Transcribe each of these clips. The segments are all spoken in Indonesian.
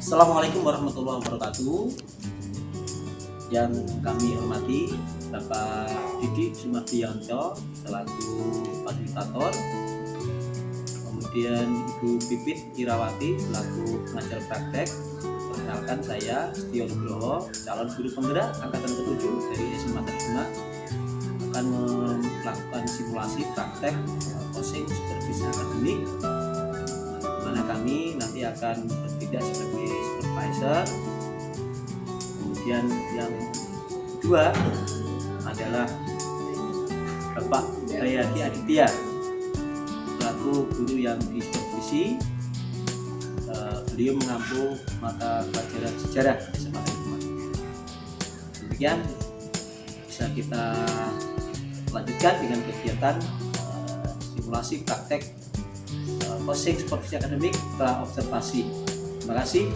Assalamualaikum warahmatullahi wabarakatuh. Yang kami hormati Bapak Didi Sumardiyanto selaku fasilitator, kemudian Ibu Pipit Irawati selaku pengajar praktek. Perkenalkan, saya Setio Nugroho, calon guru penggerak angkatan ke-7 dari SMA Tarjuma, akan melakukan simulasi praktek coaching supervisi akademik, di mana kami nanti akan bertindak sebagai supervisor. Kemudian yang kedua adalah Bapak Bayaki Aditya selaku guru yang disupervisi. Beliau mengampu mata pelajaran sejarah SMA Tarjuma. Demikian bisa kita lanjutkan dengan kegiatan simulasi praktek coaching supervisi akademik pra observasi. Terima kasih.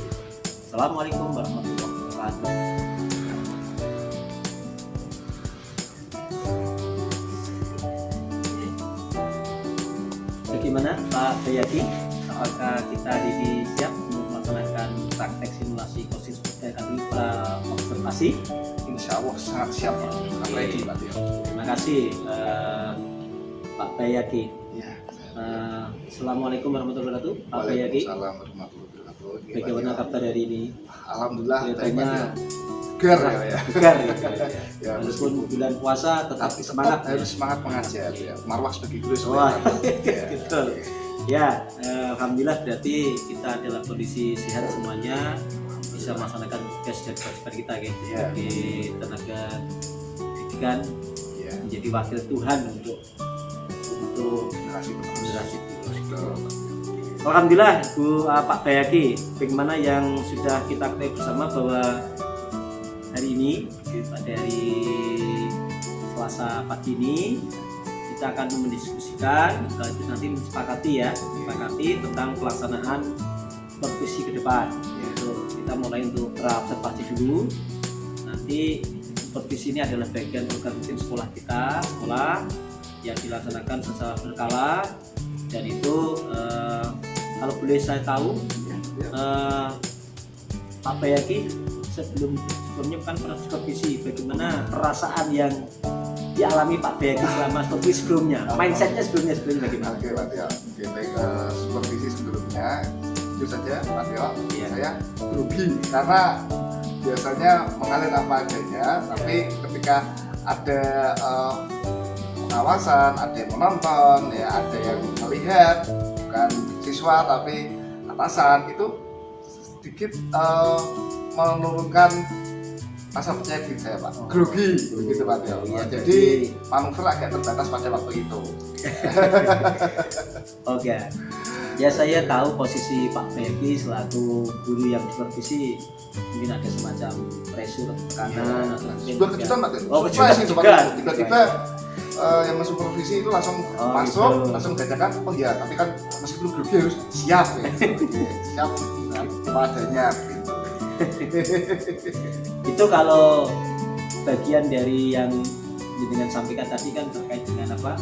Assalamualaikum warahmatullahi wabarakatuh. Bagaimana Pak Bayaki? Apakah kita hari siap untuk melaksanakan praktek simulasi coaching supervisi akademik pra observasi? Insya Allah sangat siap, ready Pak Tio. Terima kasih Pak Bayaki. Ya. Assalamualaikum warahmatullahi wabarakatuh. Pak Bayaki, Waalaikumsalam warahmatullahi wabarakatuh. bagaimana kabar hari ini? Alhamdulillah, Kelihatannya segar ya. segar ya. Ya, Walaupun bulan puasa tetap semangat. harus semangat mengajar ya. Marwah sebagai guru Wah, ya. betul. Ya, alhamdulillah berarti kita dalam kondisi sehat semuanya, bisa melaksanakan tugas dan kewajiban kita gitu, Ya. sebagai tenaga pendidikan, Ya. menjadi wakil Tuhan untuk Generasi generasi Betul. Alhamdulillah Pak Bayaki, bagaimana yang sudah kita ketahui bersama bahwa hari ini pada hari Selasa pagi ini kita akan mendiskusikan, nanti disepakati tentang pelaksanaan supervisi ke depan. Kita mulai untuk pra-observasi dulu. Nanti supervisi ini adalah bagian program rutin sekolah kita, yang dilaksanakan secara berkala, dan itu kalau boleh saya tahu, Pak Bayaki sebelumnya kan pernah supervisi, bagaimana perasaan yang dialami Pak Bayaki selama supervisi sebelumnya, mindsetnya sebelumnya bagaimana? Oke Pak Tio, baik, supervisi sebelumnya itu saja Pak Tio. Iya. Saya grogi karena biasanya mengalir apa adanya, tapi ketika ada pengawasan, ada yang menonton, ya ada yang melihat, bukan siswa tapi atasan, itu sedikit menurunkan rasa percaya diri saya Pak. Grogi begitu Pak Tio. Iya, Jadi manuver agak terbatas pada waktu itu. Oke. Ya, saya tahu posisi Pak Bayaki selaku guru yang supervisi, mungkin ada semacam pressure atau tekanan atau mungkin Sebuah kejutan Pak Tio. Oh, Surprise kejutan itu, juga. Pak. Tiba-tiba yang mensupervisi itu langsung masuk, gitu. langsung dadakan, oh ya, tapi kan meskipun grogi harus siap ya. Siap padanya gitu. Itu kalau bagian dari yang dengan sampaikan tadi kan terkait dengan apa,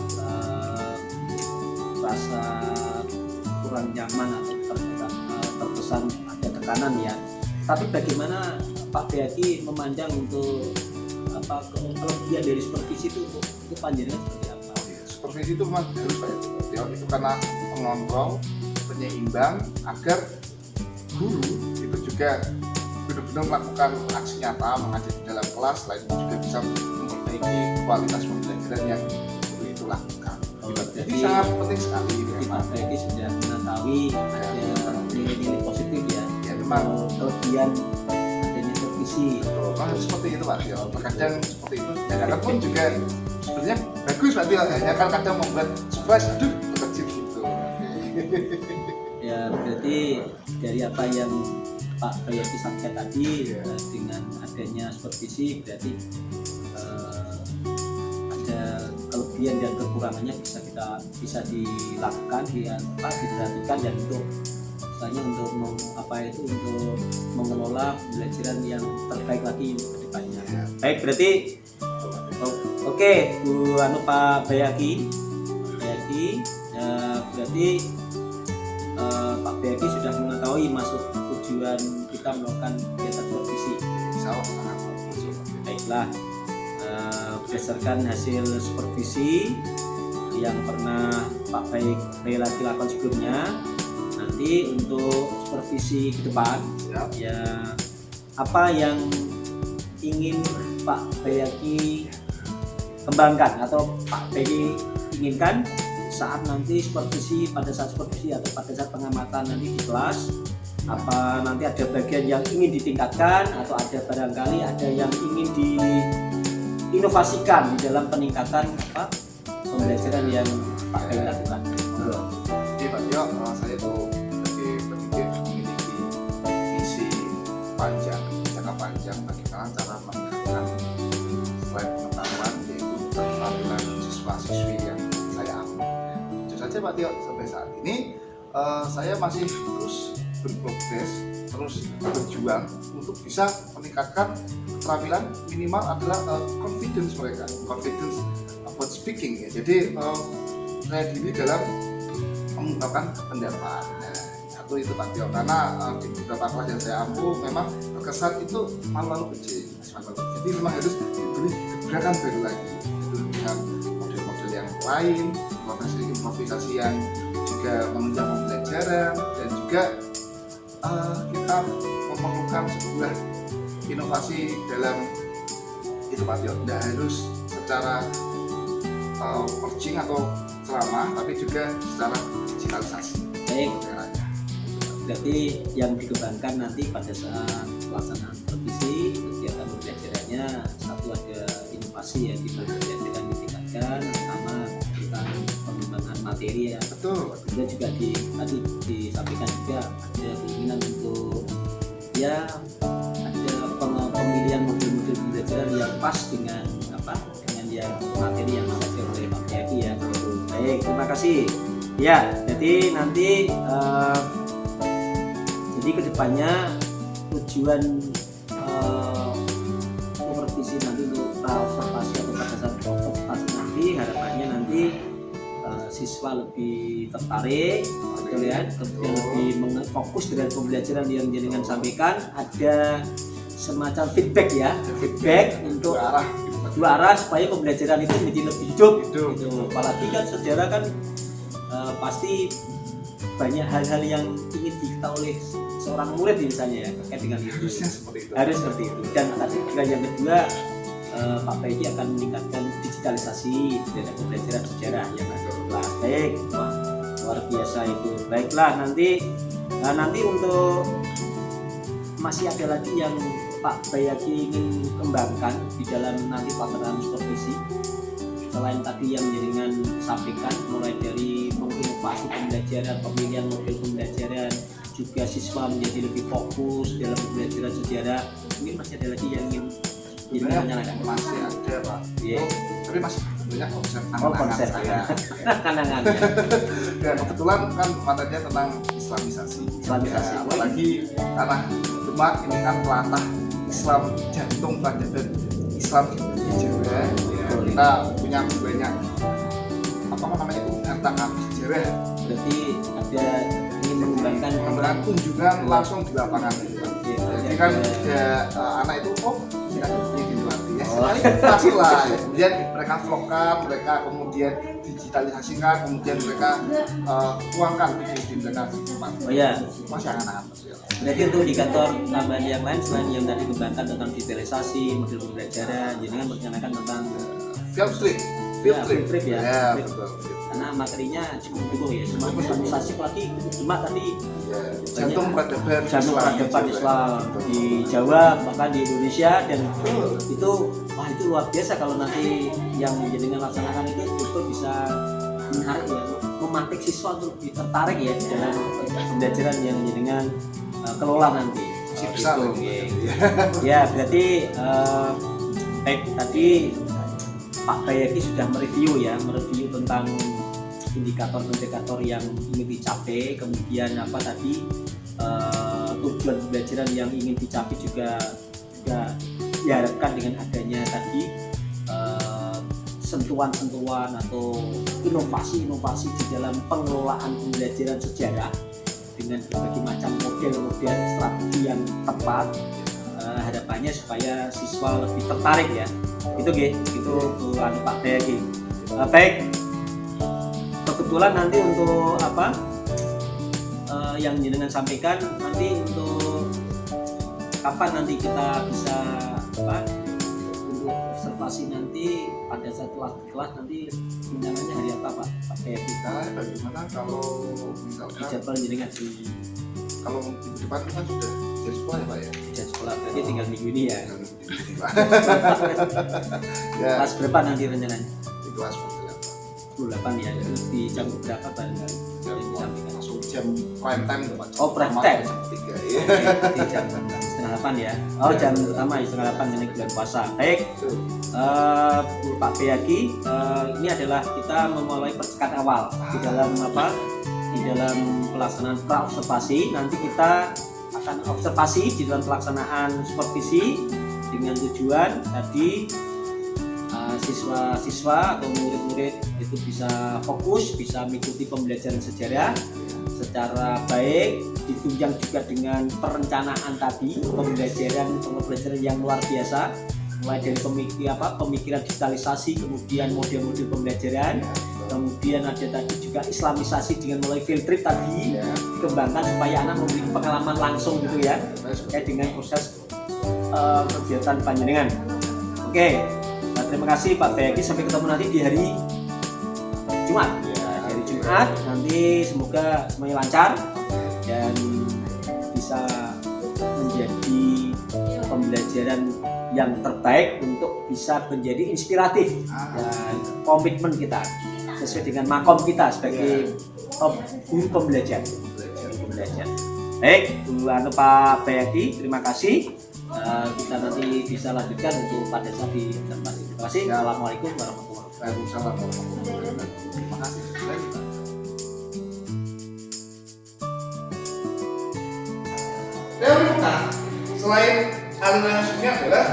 rasa kurang nyaman atau terkesan ada tekanan ya. Tapi bagaimana Pak Bayaki memandang untuk apa kelebihan dari supervisi itu untuk panjenengan seperti apa? Supervisi itu memang harus Pak ya, itu karena mengontrol, penyeimbang agar guru itu juga benar-benar melakukan aksi nyata, mengajar di dalam kelas, selain itu juga bisa memperbaiki kualitas pembelajaran yang guru itu lakukan. Jadi sangat penting sekali gitu ya, Pak Bayaki sudah mengetahui ada nilai-nilai positif ya, Ya memang kelebihan adanya supervisi. memang harus seperti itu Pak Tio. Terkadang seperti itu, kadang pun juga sebenarnya bagus Pak Tio, hanya kan kadang membuat surprise, aduh kecil gitu. Ya, berarti dari apa yang Pak Bayaki sampaikan tadi, Ya. dengan adanya supervisi berarti ada kelebihan dan kekurangannya bisa dilakukan, diperhatikan, dan untuk misalnya untuk untuk mengelola pembelajaran yang terbaik lagi ke depannya. Ya. Baik, berarti oke, Bu Pak Bayaki, berarti Pak Bayaki sudah mengetahui masuk tujuan kita melakukan kegiatan supervisi. Insya Allah sangat masuk. Baiklah, berdasarkan hasil supervisi yang pernah Pak Baik lagi lakukan sebelumnya, nanti untuk supervisi ke depan ya apa yang ingin Pak Bayaki kembangkan atau Pak Bayaki inginkan saat nanti supervisi, pada saat supervisi atau pada saat pengamatan nanti di kelas, apa nanti ada bagian yang ingin ditingkatkan atau ada barangkali ada yang ingin diinovasikan di dalam peningkatan pembelajaran yang Pak Bayaki lakukan. Jadi Pak Tio, saya itu sebagai pendidik memiliki visi panjang, jangka panjang bagaimana cara meningkatkan selain pengetahuan yaitu keterampilan siswa-siswi yang saya ambil. Tentu saja Pak Tio, sampai saat ini saya masih terus berprogres, terus berjuang untuk bisa meningkatkan keterampilan minimal adalah confidence mereka, confidence about speaking ya. Jadi saya diri dalam mengungkapkan pendapat. Nah, satu itu Pak Tio, karena di beberapa kelas yang saya ampuh memang terkesan itu malu-malu kecil. Jadi memang harus diberi gebrakan baru lagi dengan model-model yang lain, improvisasi yang juga menunjang pembelajaran, dan juga kita memerlukan sebuah inovasi dalam itu Pak Tio. Tidak harus secara merging atau ceramah, tapi juga secara digitalisasi. Baik, berarti yang dikembangkan nanti pada saat pelaksanaan supervisi kegiatan pembelajarannya, satu ada inovasi yang kita pembelajaran ditingkatkan, sama tentang pengembangan materi ya. Betul. Kemudian juga tadi disampaikan juga ada keinginan untuk ya ada pemilihan modul-modul pembelajaran yang pas dengan yang materi yang disampaikan oleh Pak Bayaki ya. Baik, terima kasih. Ya, jadi nanti jadi kedepannya tujuan supervisi nanti untuk observasi atau pada saat observasi nanti harapannya nanti siswa lebih tertarik, betul ya, kemudian lebih fokus dengan pembelajaran yang jenengan sampaikan, ada semacam feedback ya, feedback untuk dua arah supaya pembelajaran itu menjadi lebih hidup. Gitu. Apalagi kan sejarah kan pasti banyak hal-hal yang ingin diketahui oleh seorang murid misalnya ya terkait dengan itu. Harus seperti itu. Dan tadi juga yang kedua Pak Bayaki akan meningkatkan digitalisasi dari pembelajaran sejarah yang ada. Baik, wah, luar biasa itu. Baiklah, nanti untuk masih ada lagi yang Pak Bayaki ingin kembangkan di dalam nanti pelaksanaan supervisi selain tadi yang jaringan sampaikan, mulai dari menginovasi pembelajaran, pemilihan model pembelajaran, juga siswa menjadi lebih fokus dalam pembelajaran sejarah. Mungkin masih ada lagi yang ingin menyalakan? Masih ada Pak. Yeah. Tapi masih banyak konsep konsep saya. Kanangannya. Dan kebetulan kan materinya tentang Islamisasi. Ya, apalagi tanah Demak ini kan pelatah Islam jantung peradaban Islam di Jawa. Ya, kita punya banyak harta karun sejarah. Berarti ada ingin mengembangkan kunjungan langsung di lapangan. Jadi kan anak itu tidak begini dilatih ya. Sekali lah. Kemudian mereka vlogkan, mereka kemudian digitalisasikan, kemudian mereka tuangkan di mereka. Oh ya, masih anak-anak. Berarti untuk indikator tambahan yang lain selain yang tadi dikembangkan tentang digitalisasi, model pembelajaran, jadi kan merencanakan tentang field trip ya. Ya, betul. Karena materinya cukup ya, semua organisasi apalagi cuma tadi jantung peradaban Islam di Jawa bahkan di Indonesia, dan itu luar biasa kalau nanti yang menjadikan laksanakan itu betul bisa menarik ya, memantik siswa untuk lebih tertarik ya dalam pembelajaran yang dengan kelola nanti. Ya, berarti baik, tadi Pak Bayaki sudah mereview tentang indikator-indikator yang ingin dicapai, kemudian apa tadi tujuan pembelajaran yang ingin dicapai juga diharapkan dengan adanya tadi sentuhan-sentuhan atau inovasi-inovasi di dalam pengelolaan pembelajaran sejarah dengan berbagai macam model-model strategi yang tepat. Harapannya supaya siswa lebih tertarik ya. Itu itu Pak Bayaki. Baik. Kebetulan nanti untuk yang jenengan sampaikan nanti untuk kapan nanti kita bisa untuk observasi nanti pada saat kelas nanti rencananya hari apa Pak Bayaki? Bagaimana kalau misalkan Jadwal jenengan kalau minggu depan kan sudah jam sekolah ya Pak ya? jam sekolah berarti tinggal minggu ini ya. Tinggal minggu ini, Pak. Ya, Kelas berapa nanti rencananya? di kelas 8 ya. Itu di jam berapa barangkali? jam Disampaikan. langsung jam prime time tuh Pak. Oh, prime Sama time. jam 3 ya. Di jam 7:30 ya. Oh, jam utama 7:30 ini bulan puasa. Baik. Pak Bayaki, ini adalah kita memulai percakapan awal di dalam di dalam pelaksanaan pra-observasi. Nanti kita akan observasi di dalam pelaksanaan supervisi dengan tujuan tadi siswa-siswa atau murid-murid itu bisa fokus, bisa mengikuti pembelajaran sejarah secara baik, ditunjang juga dengan perencanaan tadi, pembelajaran yang luar biasa, mulai dari pemikiran digitalisasi, kemudian model-model pembelajaran, kemudian ada tadi juga islamisasi dengan mulai field trip tadi dikembangkan supaya anak memiliki pengalaman langsung gitu ya terkait dengan proses kegiatan panjenengan. Oke. Terima kasih Pak Bayaki, sampai ketemu nanti di hari Jumat. Hari Jumat nanti semoga semuanya lancar dan bisa menjadi pembelajaran yang terbaik untuk bisa menjadi inspiratif dan komitmen kita sesuai dengan makom kita sebagai guru pembelajar. Baik, Pak Bayaki, terima kasih. Kita nanti bisa lanjutkan untuk pada saat di observasi. Terima kasih. Assalamualaikum warahmatullahi wabarakatuh. Waalaikumsalam warahmatullahi wabarakatuh. Terima kasih. Teori muka selain aliran sungai adalah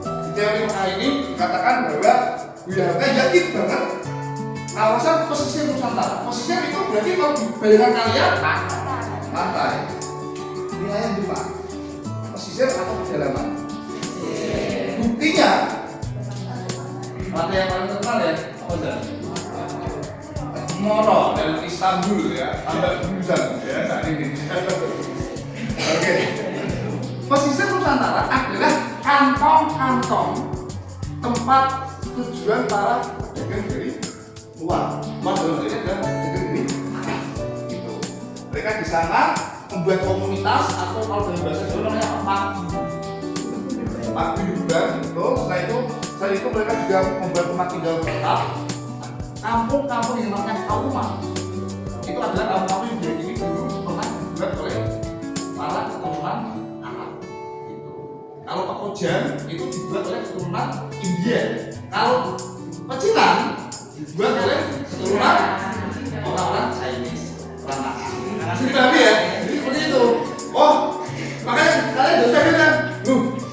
di teori muka ini dikatakan bahwa Buya Hamka yakin banget kawasan pesisir Nusantara. Pesisir itu berarti kalau di bayangan kalian pantai. Wilayah Jepang, pesisir atau pedalaman. Buktinya pantai yang paling terkenal ya apa saja? Moro dari Istanbul ya, sampai Busan ya saat ini. Oke. Pesisir Nusantara adalah kantong-kantong tempat tujuan para pedagang dari luar. Dalam ini adalah pedagang dari gitu. Mereka di sana membuat komunitas atau kalau dalam bahasa Jawa namanya paguyuban gitu. Setelah itu mereka juga membuat tempat tinggal tetap. Kampung-kampung yang namanya kauman itu adalah kampung-kampung yang dari ini dulu pernah dibuat oleh para keturunan Arab gitu. Kalau Pekojan itu dibuat oleh keturunan India. Kalau pecinan dibuat oleh keturunan orang-orang Chinese, orang asing. Tapi ya, jadi seperti itu. Oh, makanya kalian dosa bilang,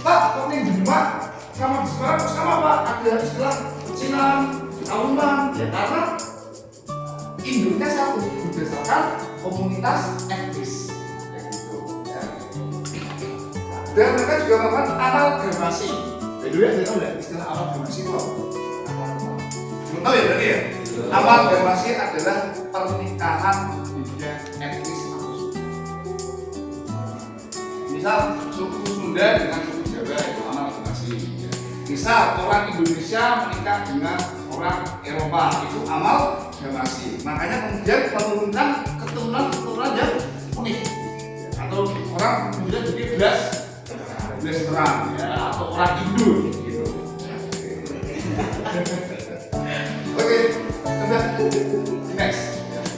Pak, kok ini di rumah sama di Semarang sama Pak? Ada istilah pecinan, kauman, ya karena induknya satu berdasarkan komunitas etnis, gitu. Ya. Dan mereka juga melakukan amalgamasi. Jadi ada tahu nggak istilah amalgamasi itu apa? Belum tahu ya berarti ya? Amalgamasi adalah pernikahan bidang etnis atau suku. Misal suku Sunda dengan suku Jawa itu amalgamasi. Misal orang Indonesia menikah dengan orang Eropa itu amalgamasi. Makanya kemudian menurunkan keturunan yang unik. Atau orang kemudian jadi belas terang ya, atau orang Indo gitu. Oke, sudah next.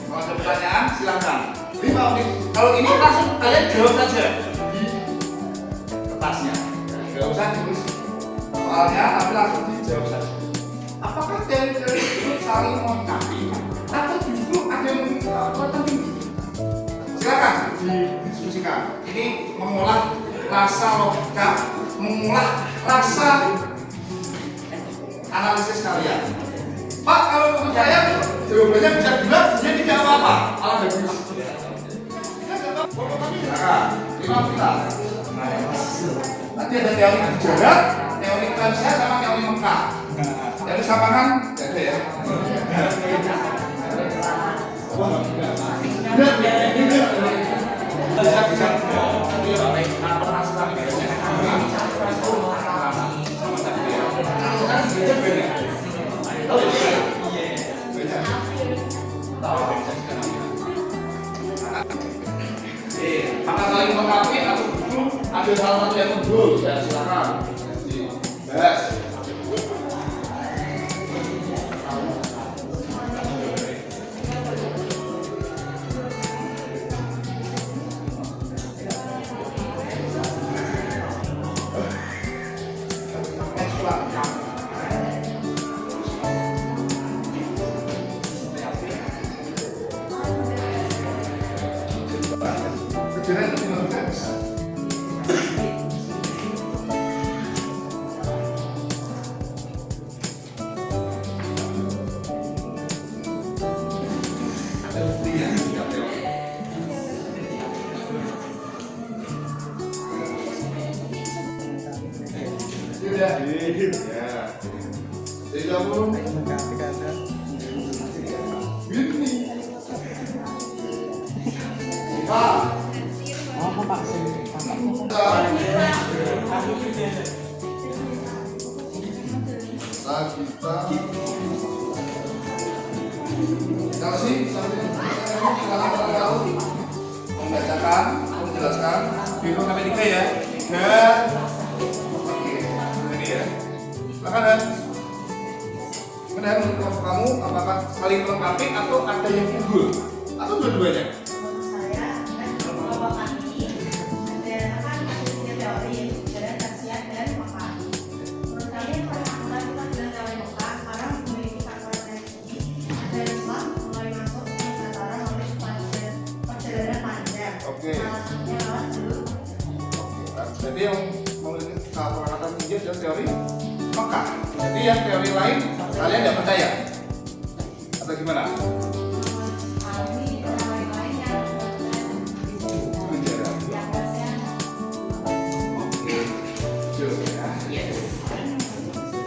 Kalau ada pertanyaan silahkan. 5 menit. Kalau ini langsung kalian jawab saja di kertasnya. Nggak usah ditulis soalnya, tapi langsung dijawab saja. Apakah teori-teori itu saling melengkapi atau justru ada yang tertentu? Silakan didiskusikan. Ini mengolah rasa logika, mengolah rasa analisis kalian. Pak, kalau menurut saya jawabannya bisa dibilang dia tidak apa-apa. Alam bagus. Nanti ada teori sejarah, teori Persia sama teori Mekah. Yang disamakan ada ya. Maka saling melengkapi atau justru ada salah satu yang unggul, ya silakan. Bebas. Kejuran itu nggak bisa. Sudah. Ya. Jadi kamu ini. Kasih membacakan, menjelaskan bingung sampai 3 ya. 3. Oke, ini ya. Silakan Dan. Kemudian menurut kamu apakah saling melengkapi atau ada yang unggul atau dua-duanya? Jadi yang memiliki peralatan tinggi adalah teori Mekah. Jadi yang teori lain kalian tidak percaya atau gimana?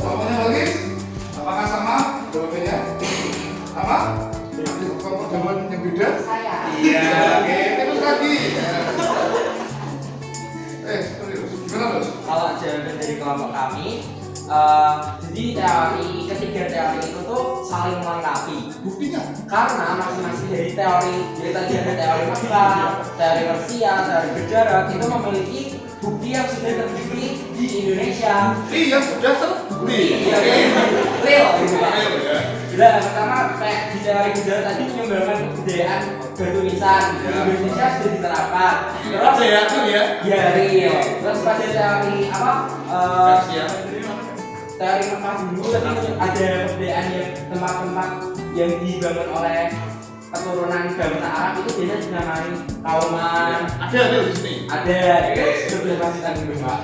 Jawabannya bagus? Apakah sama jawabannya? Sama? Jawaban yang beda? Iya. Oke, terus lagi. Kalau jawaban dari kelompok kami, jadi ketiga teori itu tuh saling melengkapi. Buktinya? Karena masing-masing dari teori, jadi tadi ada teori Mekah, teori Persia, teori berjarak itu memiliki bukti yang sudah terbukti di Indonesia. Yang sudah terbukti. Iya, real gitu Pak. Nah, pertama kayak di teori berjarak tadi mengembangkan kebudayaan batu nisan di Indonesia sudah diterapkan. Terus ya, itu ya. Ya real. Terus pada teori apa? Teori Mekah dulu tadi ada kebudayaan yang tempat-tempat yang dibangun oleh keturunan bangsa Arab itu biasanya dinamai kauman. Ada di sini. Ada. Sudah pasti tanggung Pak.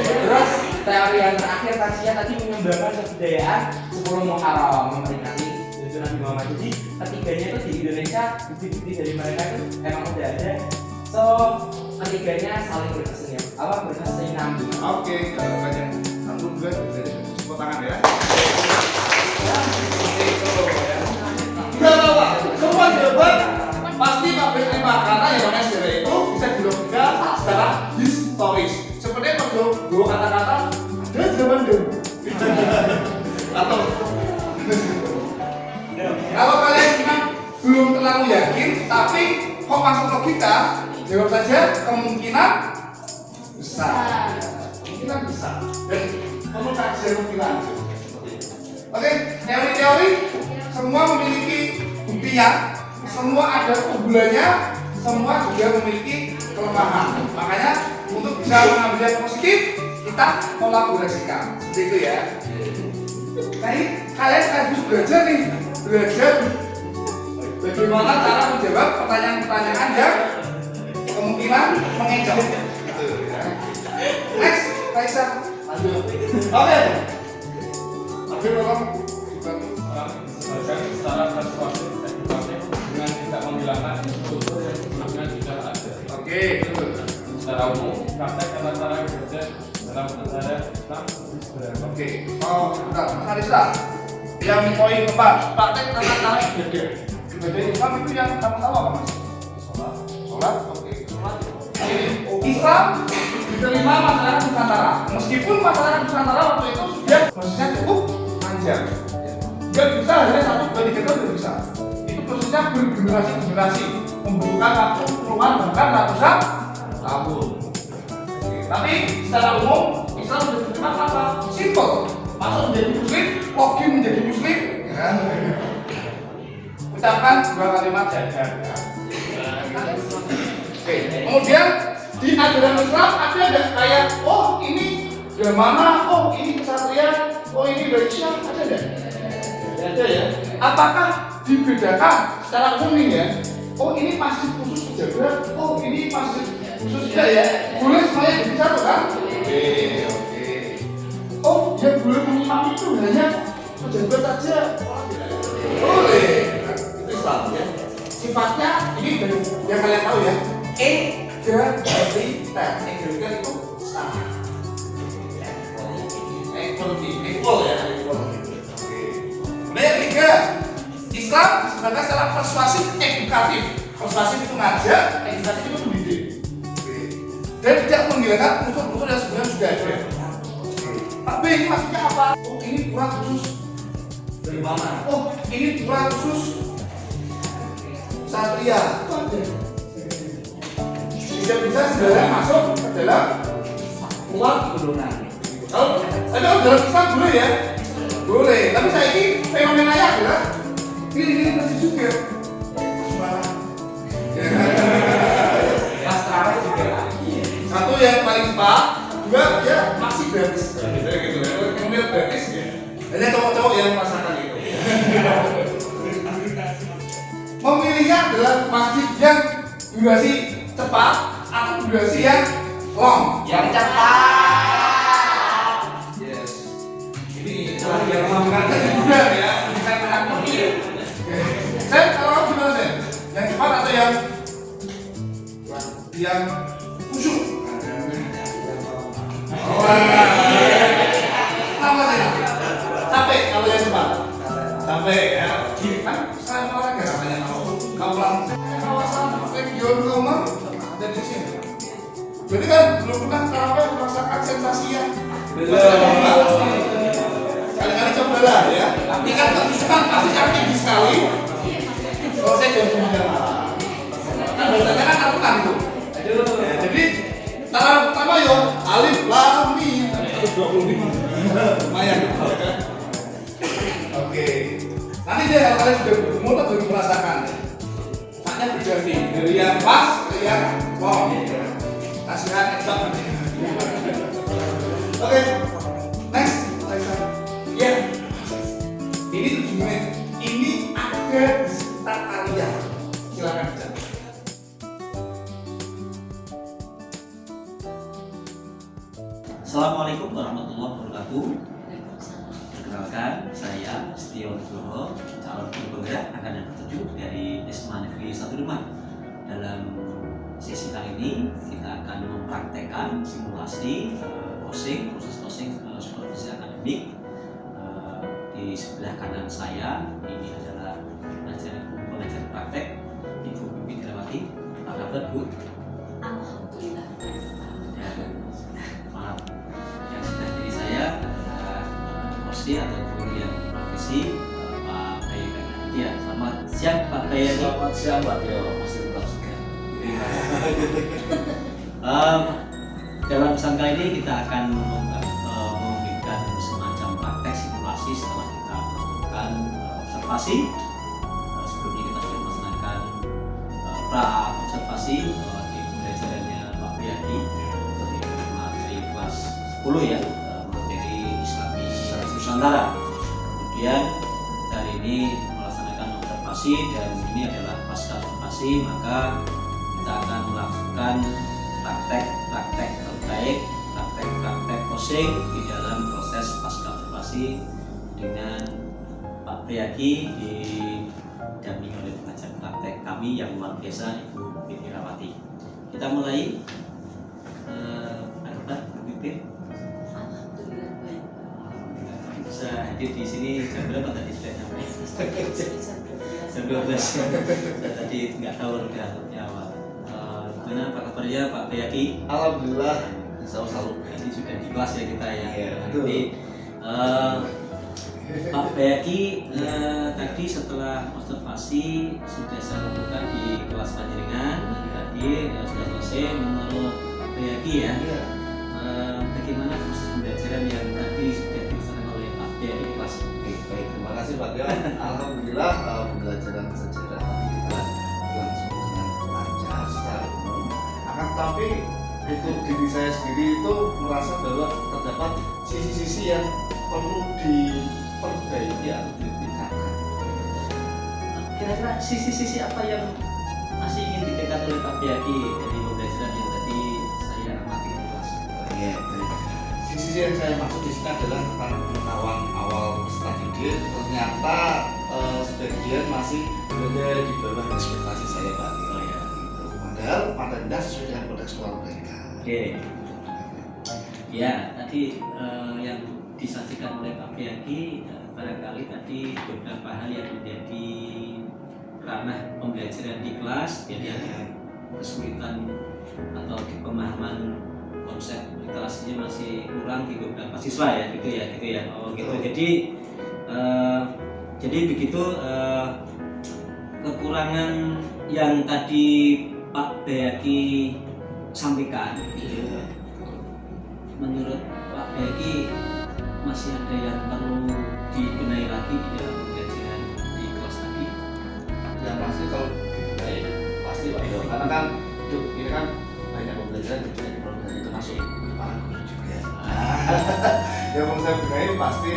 Terus teori yang terakhir tadi mengembangkan kebudayaan 10 Muharram memperingati Nabi Muhammad. Jadi ketiganya itu di Indonesia bukti-bukti dari mereka itu emang udah ada. So ketiganya saling berkesinambungan. Oke, jawabannya sambung juga dari semua tangan ya. Enggak apa-apa, semua jawaban pasti Pak B terima karena yang namanya sejarah itu bisa dilogika secara historis. Seperti kalau gue kata-kata ada zaman dulu. Atau kalau kalian memang belum terlalu yakin, tapi kok masuk logika, jawab saja kemungkinan besar. Kemungkinan besar. Dan kamu kajian lebih lanjut. Oke, teori-teori semua memiliki buktinya, semua ada keunggulannya, semua juga memiliki kelemahan. Makanya untuk bisa mengambil yang positif, kita kolaborasikan. Seperti itu ya. Nah ini kalian harus belajar bagaimana cara menjawab pertanyaan-pertanyaan yang kemungkinan mengecoh. Gitu ya. Next, Raisa, lanjut. Oke. Tapi tolong dibantu. mengajarkan secara persuasif edukatif dengan tidak menghilangkan unsur yang sebelumnya tidak ada. Oke, betul. Secara umum, praktek tata cara kerja dalam ajaran Islam beragam. Oke. Oh, bentar, Mas Arista. Yang poin keempat, praktek tata cara ibadah. Ibadah Islam itu yang kamu tahu apa, Mas? Sholat. Oke. Islam diterima masyarakat Nusantara. Meskipun masyarakat Nusantara waktu itu sudah prosesnya cukup panjang. Gak bisa hanya 1, 2, 3 tahun, gak bisa. Itu prosesnya bergenerasi-generasi, membutuhkan waktu puluhan bahkan ratusan tahun. Tapi secara umum Islam sudah diterima apa? Simple. Masuk menjadi muslim, login menjadi muslim, ya. Ucapkan 2 kalimat syahadat. Oke. Kemudian di ajaran Islam ada nggak kayak, oh ini dari mana, oh ini kesatria, oh ini dari Islam, ada nggak? Ada ya. Apakah dibedakan secara umum nih ya? Oh ini masjid khusus pejabat, oh ini masjid khusus ya? Boleh semuanya jadi satu kan? Oke. Oh yang boleh mengimam itu hanya pejabat saja? Boleh. Itu Islam ya. Sifatnya ini dari yang kalian tahu ya. Egaliter. Egaliter itu sama. Equal ya. Kemudian yang ketiga, Islam sebenarnya secara persuasif edukatif. Persuasif itu ngajak, edukatif itu mendidik. Dan tidak menghilangkan unsur-unsur yang sebenarnya sudah ada. Pak B, ini maksudnya apa? Oh, ini kurang khusus dari mana? Oh, ini kurang khusus satria. Itu ada. Tidak bisa sebenarnya masuk ke dalam uang golongan. Kalau dalam Islam boleh ya? Boleh. Tapi saya ini fenomenanya adalah pilih-pilih masjid juga. Satu yang paling cepat, dua ya masih gratis. Gitu. Kemudian gratis ya. Hanya cowok-cowok yang merasakan itu. Memilihnya adalah masjid yang durasi cepat atau durasi yang long. Yang cepat. Yes. Ini cara yang mengangkat juga ya. Saya kalau gimana saya? Yang cepat atau yang khusyuk? Sama saya. Capek kalau yang cepat. Capek ya. Kan saya olahraga namanya kalau kawasan region Kauman ada di sini. Berarti kan belum pernah sampai merasakan sensasi yang kali-kali cobalah ya. Tapi kan ketujuan pasti cantik sekali. Kalau saya jam 9 malam. Kan biasanya kan aku kan itu. Jadi cara pertama yo alif lam mim 125. Lumayan. Oke. Nanti deh kalau kalian sudah bertemu atau baru merasakan. Saatnya berganti dari yang pas ke yang long. Kasihan eksak nanti. Oke. Next. Ya. Ini 7 menit. Ini ada di sekitar kalian. Silakan bicara. Assalamualaikum warahmatullahi wabarakatuh. Perkenalkan, saya Setio Nugroho, calon guru penggerak angkatan 7 dari SMA Negeri 1 Demak. Dalam sesi kali ini kita akan mempraktekkan simulasi proses coaching supervisi akademik. Di sebelah kanan saya ini adalah pengajar praktek Ibu Bibi Dilawati. Apa kabar Bu? Alhamdulillah. Dan maaf, yang sebelah kiri saya adalah Kosti atau guru yang profesi Pak Bayani Aditya. Selamat siang Pak Bayani. Selamat siang Pak Tio, masih tetap segar. Dalam pesan kali ini kita akan memberikan semacam praktek simulasi setelah kita melakukan observasi. Sebelumnya kita sudah melaksanakan pra observasi di pembelajarannya Pak Bayani dari materi kelas 10 ya, materi Islami Nusantara. Kemudian hari ini melaksanakan observasi dan ini adalah pasca observasi, maka kita akan melakukan praktek terbaik, praktek coaching di dalam proses pasca observasi dengan Pak Priyadi didampingi oleh pengajar praktek kami yang luar biasa Ibu Bibi Rawati. Kita mulai. Pak Bibi. Alhamdulillah baik. Bisa hadir di sini jam berapa tadi sudah sampai? Jam 12. Saya tadi nggak tahu udah awal. Gimana Pak kabarnya Pak Priyadi? Alhamdulillah, selalu. Ini sudah di kelas ya kita ya. Iya, Nanti Pak Priyadi tadi setelah observasi sudah saya lakukan di kelas panjenengan tadi sudah selesai. Menurut Pak Priyadi ya, Iya. bagaimana proses pembelajaran yang tadi sudah dilaksanakan oleh Pak Priyadi di kelas? Oke, baik. Terima kasih Pak Tio. Alhamdulillah pembelajaran sejarah tadi kita langsung dengan lancar secara umum. Akan tetapi untuk diri saya sendiri itu merasa bahwa terdapat sisi-sisi yang perlu diperbaiki atau ditingkatkan. Kira-kira sisi-sisi apa yang masih ingin ditingkatkan oleh Pak Priyadi dari pembelajaran yang tadi saya amati di kelas? Iya, baik. Sisi yang saya maksud di sini adalah tentang pengetahuan awal peserta didik. Ternyata sebagian masih berada di bawah ekspektasi saya Pak Tio. Oh ya. Gitu. Padahal materi sesuai dengan kodeks sekolah mereka. Oke. Ya, tadi yang disajikan oleh Pak Priyadi barangkali tadi beberapa hal yang menjadi ranah pembelajaran di kelas, jadi ada kesulitan atau di pemahaman konsep literasinya masih kurang di beberapa siswa ya, gitu ya. Oh gitu. Jadi begitu kekurangan yang tadi Pak Priyadi sampaikan gitu. Menurut Pak Priyadi masih ada yang perlu dibenahi lagi di dalam pembelajaran di kelas tadi. Yang pasti kalau baik pasti Pak Tio. Karena kan hidup ini kan banyak pembelajaran juga di program itu masuk para guru juga. Yang perlu saya benahi pasti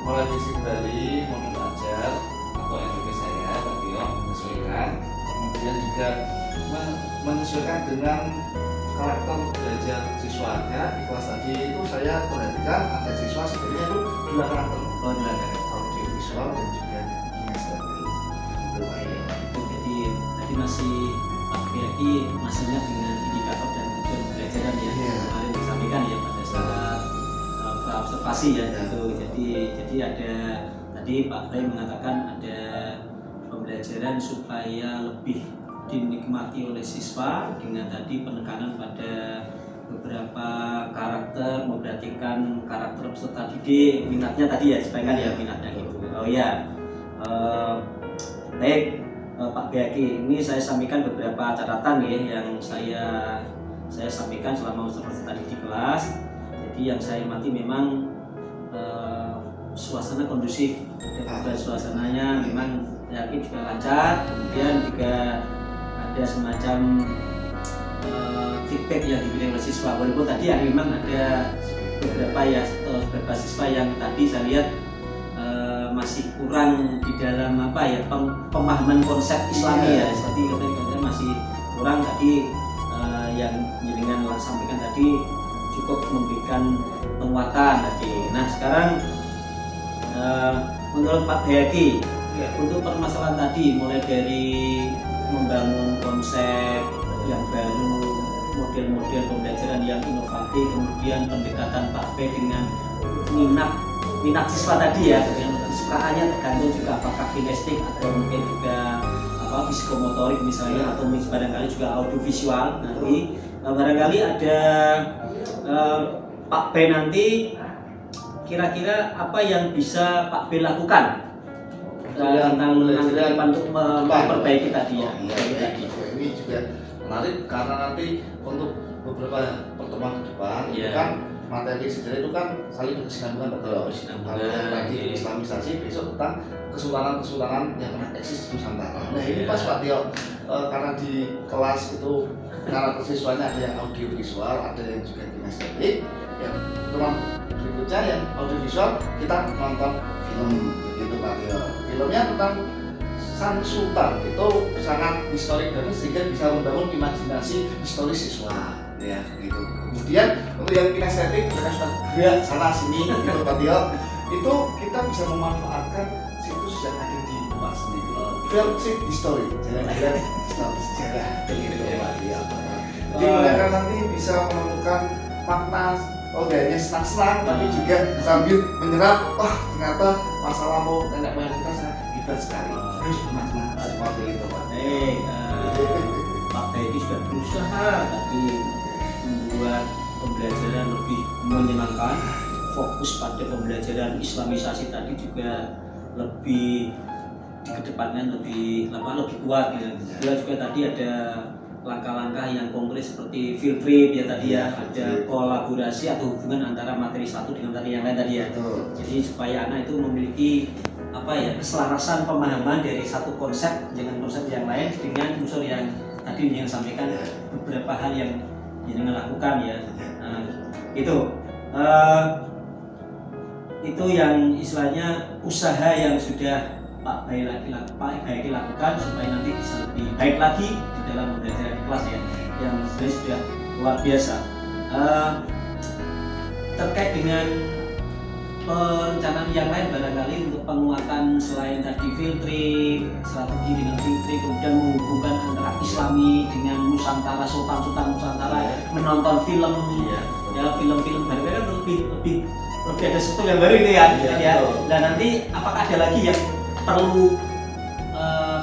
merevisi kembali modul belajar atau SOP saya Pak Tio, menyesuaikan, kemudian juga menyesuaikan dengan karakter belajar siswanya. Di kelas tadi itu saya perhatikan ada siswa sebenarnya itu dua karakter, audio visual dan juga kinestetik. Itu Pak Tio. Itu jadi tadi masih Pak Priyadi masih ingat dengan indikator dan tujuan pembelajaran yang Iya. kemarin disampaikan ya pada saat observasi ya Iya. gitu. Jadi ada tadi Pak Ray mengatakan ada pembelajaran supaya lebih dinikmati oleh siswa dengan tadi penekanan pada beberapa karakter, memperhatikan karakter peserta didik, minatnya tadi ya, disampaikan ya minatnya gitu. Oh ya, baik Pak Priyadi, ini saya sampaikan beberapa catatan ya yang saya sampaikan selama observasi tadi di kelas. Jadi yang saya amati memang suasana kondusif, dan suasananya memang yakin juga lancar, kemudian juga ada semacam feedback yang diberikan oleh siswa, walaupun tadi ya memang ada beberapa siswa yang tadi saya lihat masih kurang di dalam pemahaman konsep Islami ya, seperti katanya masih kurang tadi yang jenengan sampaikan tadi cukup memberikan penguatan tadi. Nah sekarang menurut Pak Priyadi untuk permasalahan tadi mulai dari membangun konsep yang baru, model-model pembelajaran yang inovatif, kemudian pendekatan Pak P dengan minat siswa tadi ya, kesukaannya tergantung juga apakah kinestik atau mungkin juga psikomotorik misalnya, atau barangkali juga audiovisual. Nanti barangkali ada Pak B nanti kira-kira apa yang bisa Pak B lakukan tentang untuk memperbaiki tadi ya. Ini juga menarik karena nanti untuk beberapa pertemuan ke depan itu Iya. kan materi sejarah itu kan saling berkesinambungan betul. Berkesinambungan, Kalau yang tadi iya. Islamisasi besok tentang kesultanan-kesultanan yang pernah eksis di Nusantara. Nah ini Iya. pas Pak Tio, karena di kelas itu karakter siswanya ada yang audio visual, ada yang juga kinestetik. Ya, teman berikutnya yang audio visual kita nonton film begitu Pak Tio. Filmnya tentang Sang Sultan itu sangat historik dan sehingga bisa membangun imajinasi historis siswa ya gitu. Kemudian untuk yang kinestetik mereka sudah gerak sana sini gitu Pak Tio. itu kita bisa memanfaatkan situs yang ada di tempat sendiri. Field history, jalan-jalan sejarah gitu Pak. Ya. Jadi mereka nanti bisa menemukan makna gak hanya senang-senang tapi juga sambil menyerap, ternyata masa lampau nenek moyang kita sangat hebat sekali. Terus bermakna seperti itu Pak. Pak Beki sudah berusaha tapi membuat pembelajaran lebih menyenangkan, fokus pada pembelajaran Islamisasi tadi juga lebih dikedepankan lebih kuat ya. Juga tadi ada langkah-langkah yang konkret seperti field trip ya tadi ya, ada kolaborasi atau hubungan antara materi satu dengan materi yang lain tadi ya. Jadi supaya anak itu memiliki keselarasan pemahaman dari satu konsep dengan konsep yang lain dengan unsur yang tadi yang sampaikan beberapa hal yang jenengan lakukan ya. Nah, itu yang istilahnya usaha yang sudah Pak Bayaki lakukan supaya nanti bisa lebih baik lagi di dalam pembelajaran di kelas ya, yang sudah luar biasa. Terkait dengan perencanaan yang lain barangkali untuk penguatan selain tadi field trip, strategi dengan field trip, kemudian menghubungkan antara Islami dengan Nusantara, Sultan Nusantara, menonton film film-film baru kan lebih ada sesuatu yang baru itu ya. Dan nanti apakah ada lagi yang perlu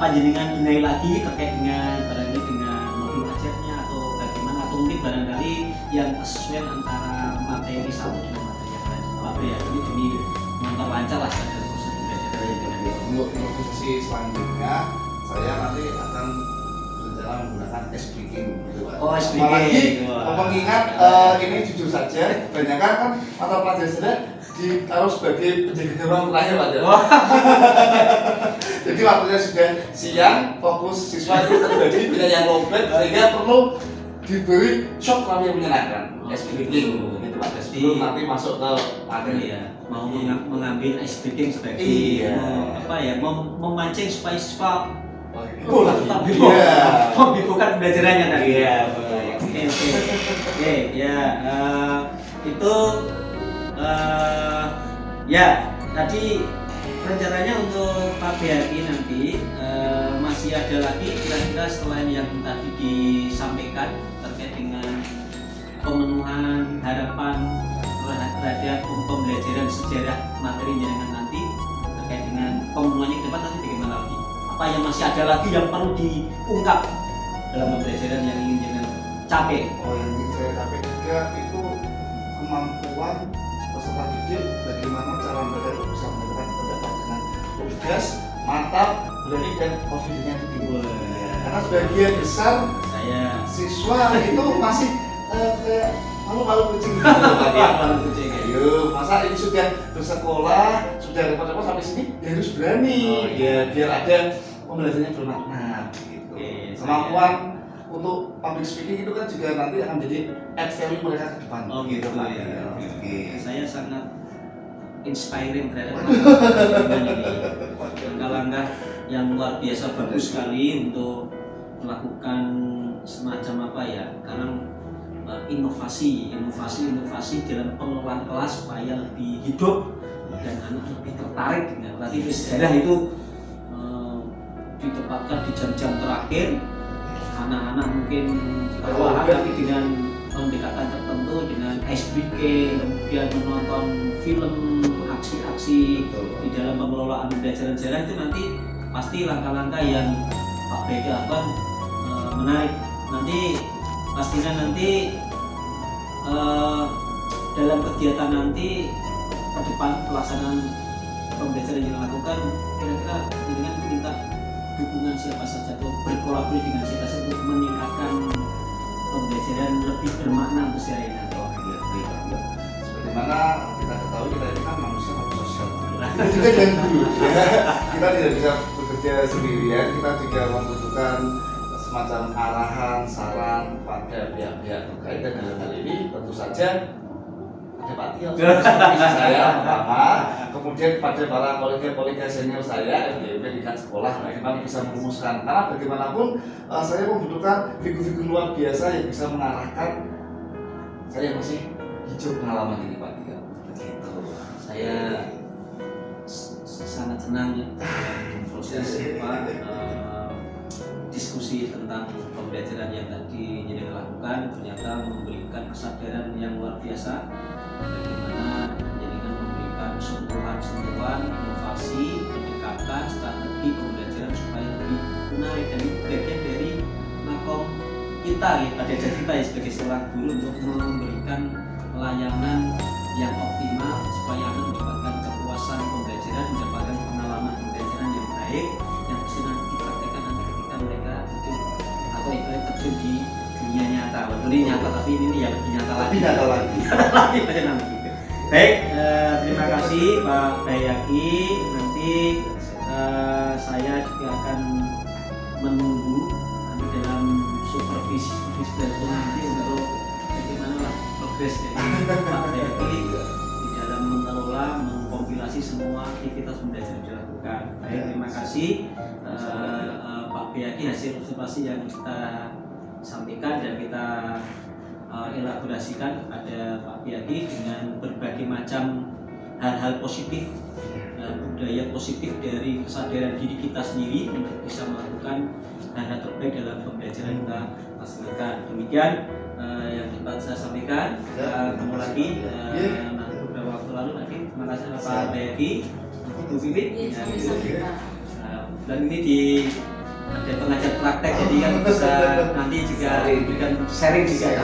panjenengan benahi lagi terkait dengan barangkali dengan modul ajarnya atau bagaimana, atau mungkin barangkali yang sesuai antara materi satu dengan materi yang lain. Ya, ini demi memperlancar lah dalam proses pembelajaran dengan untuk sesi selanjutnya saya nanti akan berencana menggunakan speaking gitu Pak. Speaking. Apalagi mengingat ini jujur saja kebanyakan kan mata pelajaran saya ditaruh sebagai penjaga ruang terakhir Pak. Jadi waktunya sudah siang, fokus siswa itu terjadi bila yang lowbat sehingga perlu diberi shock yang menyenangkan. Speaking gitu Pak. Sebelum nanti masuk ke materi ya, mau mengambil ice breaking sebagai memancing supaya siswa membuka pembelajarannya tadi. Oke, itu tadi rencananya untuk Pak Bayaki nanti masih ada lagi kira-kira selain yang tadi disampaikan terkait dengan pemenuhan harapan terhadap pembelajaran sejarah materi jenengan nanti, terkait dengan pemenuhannya ke depan nanti bagaimana lagi? Apa yang masih ada lagi yang perlu diungkap dalam pembelajaran yang ingin jenengan capai? Yang ingin saya capai juga itu kemampuan peserta didik bagaimana cara mereka itu bisa mendapatkan pendapat dengan lugas, mantap, berani dan confidence-nya itu tinggi. Karena sebagian besar siswa itu masih kayak malu-malu kucing gitu Malu kucing. Ayo, masa ini sudah bersekolah, sudah repot-repot sampai sini, ya harus berani. Biar ada pembelajarannya bermakna gitu. Kemampuan untuk public speaking itu kan juga nanti akan menjadi add value mereka ke depan. Gitu Pak. Saya sangat inspiring terhadap langkah-langkah yang luar biasa, bagus sekali untuk melakukan semacam karena inovasi dalam pengelolaan kelas supaya lebih hidup dan anak lebih tertarik dengan berarti sejarah itu ditempatkan di jam-jam terakhir. Anak-anak mungkin paham tapi dengan pendekatan tertentu, dengan ice breaking, kemudian menonton film aksi-aksi di dalam pengelolaan pembelajaran sejarah itu nanti pasti langkah-langkah yang Pak Bayaki lakukan menarik. Pastinya nanti dalam kegiatan nanti ke depan pelaksanaan pembelajaran yang dilakukan, kira-kira dengan minta dukungan siapa saja atau berkolaborasi dengan siapa saja untuk meningkatkan pembelajaran lebih bermakna untuk sehari-hari. Sebagaimana kita ketahui kita ini kan manusia sosial. Kita juga jangan dulu. Kita tidak bisa bekerja sendirian. Kita juga membutuhkan semacam arahan, saran pada pihak-pihak terkait, dan dalam hal ini tentu saja ada Pak Tio seperti saya pertama, kemudian pada para kolega-kolega senior saya FDP di sekolah bagaimana bisa merumuskan, karena bagaimanapun saya membutuhkan figur-figur luar biasa yang bisa mengarahkan. Saya masih hijau pengalaman ini Pak Tio. Begitu. Saya sangat senang proses diskusi tentang pembelajaran yang tadi Jenengan lakukan ternyata memberikan kesadaran yang luar biasa bagaimana Jenengan memberikan sentuhan-sentuhan inovasi, pendekatan, strategi pembelajaran supaya lebih menarik dan itu bagian dari makom kita ya, pada jati kita ya, sebagai seorang guru untuk memberikan layanan yang optimal supaya anak mendapatkan kepuasan pembelajaran, mendapatkan pengalaman pembelajaran yang baik yang bisa nanti dipraktekkan nanti ketika mereka terjun atau ibarat terjun di dunia nyata. Walaupun ini nyata tapi ini ya lebih nyata lagi. Tapi nyata lagi. Lagi pada nanti. Baik, terima kasih Pak Bayaki. Nanti saya juga akan menunggu nanti dalam supervisi nanti untuk bagaimana lah progres dari Pak Bayaki di dalam mengelola, mengkompilasi semua aktivitas belajar yang dilakukan. Baik, terima kasih Pak Bayaki hasil observasi yang kita sampaikan dan kita elaborasikan kepada Pak Bayaki dengan berbagai macam hal-hal positif, budaya positif dari kesadaran diri kita sendiri untuk bisa melakukan hal-hal terbaik dalam pembelajaran kita laksanakan. Demikian yang dapat saya sampaikan. Ketemu lagi nanti beberapa waktu lalu lagi. Terima kasih Pak Bayaki, Bu Vivi. Dan ini di ada pengajar praktek jadi kan bisa nanti juga memberikan sharing juga.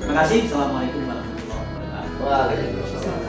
Terima kasih. Assalamualaikum warahmatullahi wabarakatuh. Waalaikumsalam.